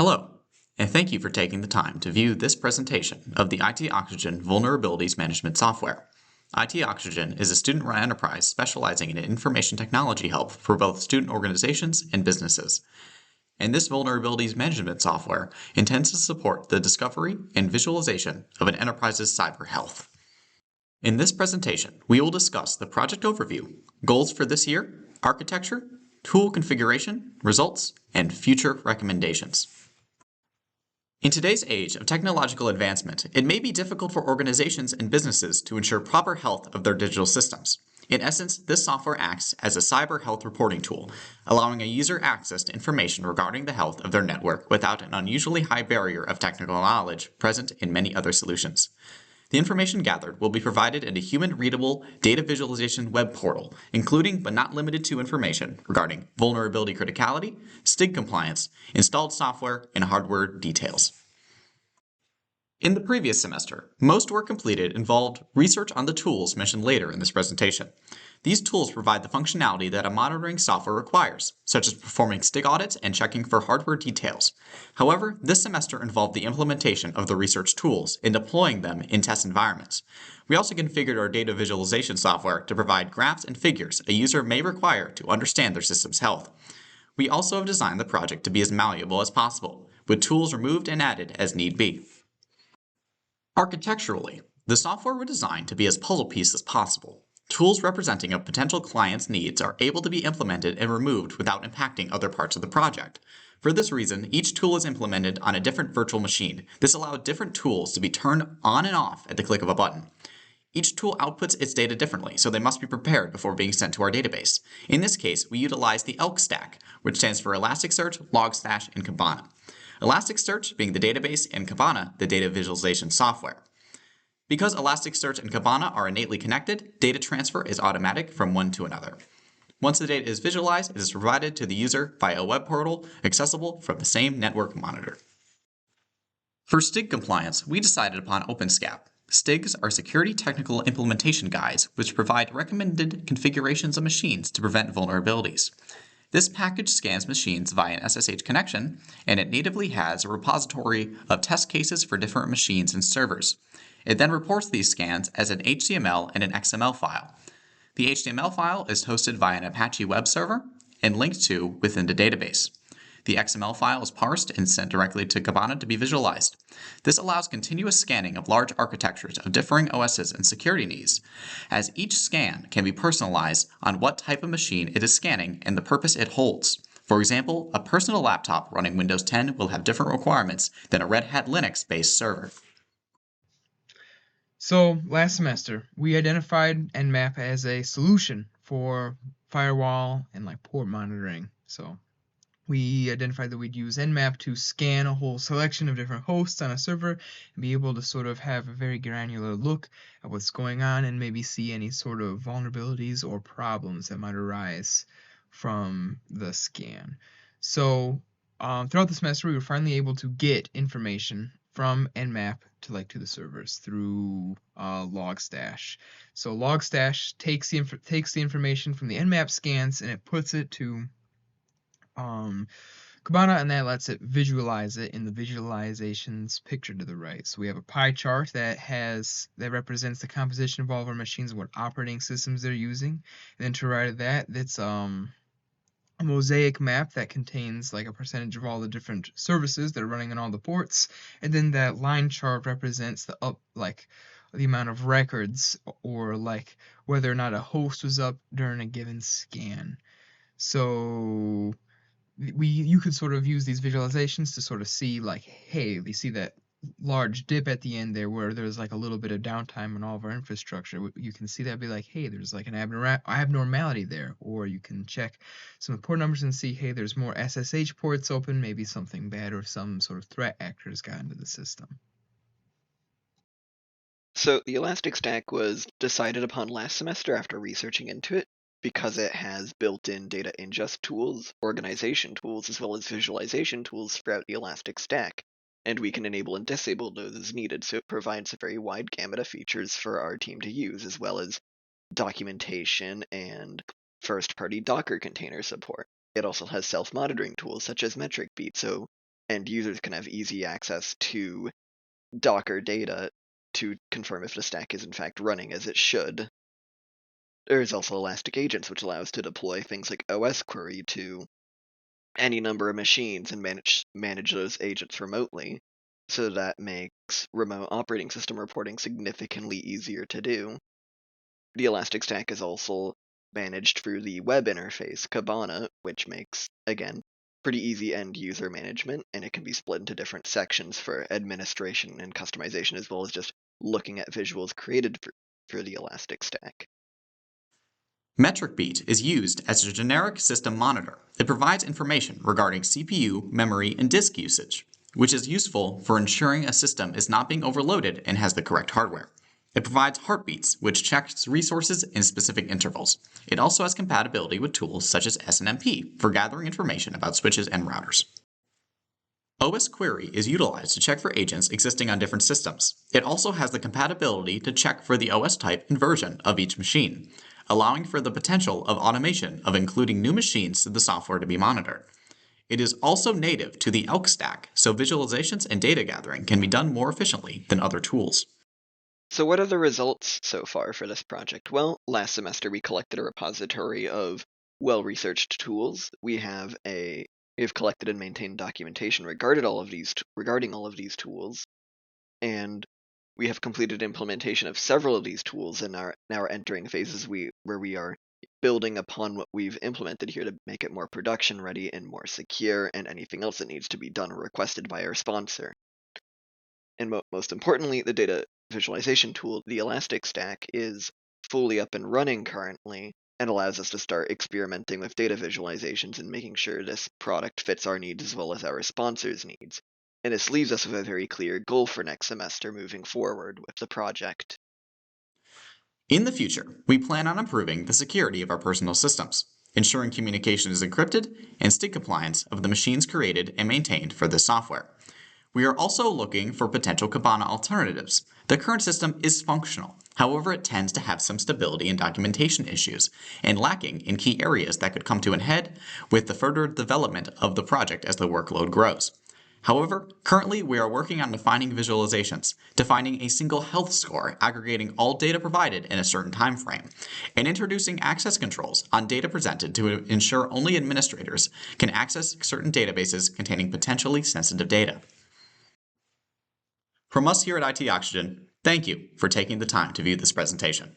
Hello, and thank you for taking the time to view this presentation of the IT Oxygen Vulnerabilities Management software. IT Oxygen is a student-run enterprise specializing in information technology help for both student organizations and businesses. And this vulnerabilities management software intends to support the discovery and visualization of an enterprise's cyber health. In this presentation, we will discuss the project overview, goals for this year, architecture, tool configuration, results, and future recommendations. In today's age of technological advancement, it may be difficult for organizations and businesses to ensure proper health of their digital systems. In essence, this software acts as a cyber health reporting tool, allowing a user access to information regarding the health of their network without an unusually high barrier of technical knowledge present in many other solutions. The information gathered will be provided in a human-readable data visualization web portal, including but not limited to information regarding vulnerability criticality, STIG compliance, installed software, and hardware details. In the previous semester, most work completed involved research on the tools mentioned later in this presentation. These tools provide the functionality that a monitoring software requires, such as performing STIG audits and checking for hardware details. However, this semester involved the implementation of the research tools and deploying them in test environments. We also configured our data visualization software to provide graphs and figures a user may require to understand their system's health. We also have designed the project to be as malleable as possible, with tools removed and added as need be. Architecturally, the software was designed to be as puzzle piece as possible. Tools representing a potential client's needs are able to be implemented and removed without impacting other parts of the project. For this reason, each tool is implemented on a different virtual machine. This allows different tools to be turned on and off at the click of a button. Each tool outputs its data differently, so they must be prepared before being sent to our database. In this case, we utilize the ELK stack, which stands for Elasticsearch, Logstash, and Kibana. Elasticsearch being the database and Kibana the data visualization software. Because Elasticsearch and Kibana are innately connected, data transfer is automatic from one to another. Once the data is visualized, it is provided to the user via a web portal accessible from the same network monitor. For STIG compliance, we decided upon OpenSCAP. STIGs are security technical implementation guides which provide recommended configurations of machines to prevent vulnerabilities. This package scans machines via an SSH connection, and it natively has a repository of test cases for different machines and servers. It then reports these scans as an HTML and an XML file. The HTML file is hosted via an Apache web server and linked to within the database. The XML file is parsed and sent directly to Kibana to be visualized. This allows continuous scanning of large architectures of differing OSs and security needs, as each scan can be personalized on what type of machine it is scanning and the purpose it holds. For example, a personal laptop running Windows 10 will have different requirements than a Red Hat Linux-based server. So last semester, we identified Nmap as a solution for firewall and port monitoring. So we identified that we'd use Nmap to scan a whole selection of different hosts on a server and be able to sort of have a very granular look at what's going on and maybe see any sort of vulnerabilities or problems that might arise from the scan. So throughout the semester, we were finally able to get information from Nmap to the servers through Logstash. So Logstash takes the information from the Nmap scans and it puts it to Kibana, and that lets it visualize it in the visualizations picture to the right. So we have a pie chart that represents the composition of all of our machines and what operating systems they're using. And then to the right of that, that's a mosaic map that contains a percentage of all the different services that are running on all the ports. And then that line chart represents the amount of records or whether or not a host was up during a given scan. So you could sort of use these visualizations to sort of see hey, we see that large dip at the end there where there's a little bit of downtime in all of our infrastructure. You can see that be hey, there's an abnormality there. Or you can check some port numbers and see, hey, there's more SSH ports open, maybe something bad or some sort of threat actors got into the system. So the Elastic Stack was decided upon last semester after researching into it because it has built-in data ingest tools, organization tools, as well as visualization tools throughout the Elastic Stack, and we can enable and disable those as needed, so it provides a very wide gamut of features for our team to use, as well as documentation and first-party Docker container support. It also has self-monitoring tools such as Metric Beat, so and users can have easy access to Docker data to confirm if the stack is in fact running as it should. There's also Elastic Agents, which allows to deploy things like OS query to any number of machines and manage those agents remotely. So that makes remote operating system reporting significantly easier to do. The Elastic Stack is also managed through the web interface, Kibana, which makes, again, pretty easy end user management, and it can be split into different sections for administration and customization, as well as just looking at visuals created for the Elastic Stack. MetricBeat is used as a generic system monitor. It provides information regarding CPU, memory, and disk usage, which is useful for ensuring a system is not being overloaded and has the correct hardware. It provides heartbeats, which checks resources in specific intervals. It also has compatibility with tools such as SNMP for gathering information about switches and routers. OS Query is utilized to check for agents existing on different systems. It also has the compatibility to check for the OS type and version of each machine, allowing for the potential of automation of including new machines to the software to be monitored. It is also native to the ELK stack, so visualizations and data gathering can be done more efficiently than other tools. So what are the results so far for this project? Well, last semester we collected a repository of well-researched tools. We have collected and maintained documentation regarding all of these tools, and we have completed implementation of several of these tools and are now entering phases where we are building upon what we've implemented here to make it more production ready and more secure, and anything else that needs to be done or requested by our sponsor. And most importantly, the data visualization tool, the Elastic Stack, is fully up and running currently and allows us to start experimenting with data visualizations and making sure this product fits our needs as well as our sponsors' needs. And this leaves us with a very clear goal for next semester moving forward with the project. In the future, we plan on improving the security of our personal systems, ensuring communication is encrypted, and STIG compliance of the machines created and maintained for this software. We are also looking for potential Kibana alternatives. The current system is functional, however it tends to have some stability and documentation issues, and lacking in key areas that could come to an head with the further development of the project as the workload grows. However, currently we are working on defining visualizations, defining a single health score aggregating all data provided in a certain time frame, and introducing access controls on data presented to ensure only administrators can access certain databases containing potentially sensitive data. From us here at IT Oxygen, thank you for taking the time to view this presentation.